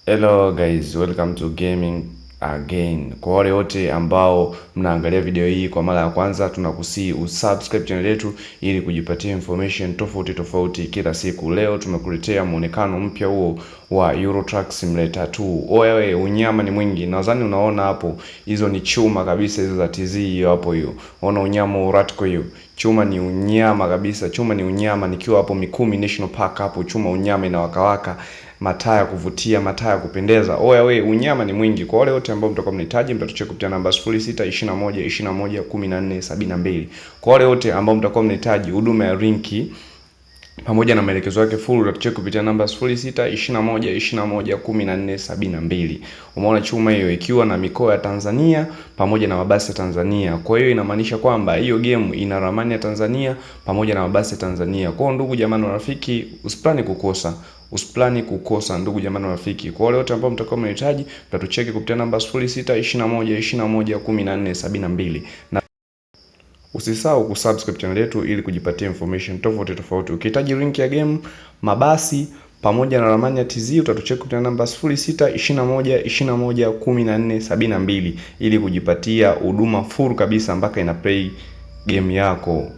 Hello guys, welcome to gaming again. Kwa wale wote ambao mnaangalia video hii kwa mara ya kwanza, tunakusii usubscribe channel yetu ili kujipatia information tofauti kila siku. Leo tumekuletea muonekano mpya huo wa Euro Truck Simulator 2. Oye, unyama ni mwingi. Nadhani unaona hapo, hizo ni chuma kabisa, hizo za TZ hiyo hapo hiyo. Ona unyama uratiko hiyo. Chuma ni unyama kabisa, chuma ni unyama. Nikiwa hapo Mikumi National Park hapo, chuma unyama inawakawaka, mataa ya kuvutia, mataa ya kupendeza. Oya we, unyama ni mwingi. Kwa wale wote ambao mtakuwa mnahitaji, mtatucheki kupitia namba 0621211472. Kwa wale wote ambao mtakuwa mnahitaji huduma ya rinki pamoja na maelekezo yake full, utacheki kupitia namba 0621211472. Umeona chuma hiyo ikiwa na mikoa ya Tanzania pamoja na mabasi ya Tanzania. Kwa hiyo inamaanisha kwamba hiyo game ina ramani ya Tanzania pamoja na mabasi ya Tanzania. Kwa ndugu jamani na rafiki, usiplani kukosa ndugu jamani na rafiki. Kwa wale wote ambao mtakuwa mnahitaji, mtatucheki kupitia namba 0621211472. Na usisahau kusubscribe channel yetu ili kujipatia information tofauti. Ukihitaji link ya game, mabasi pamoja na ramani ya TZ, utatucheki kupitia namba 0621211472 ili kujipatia huduma full kabisa mpaka ina play game yako.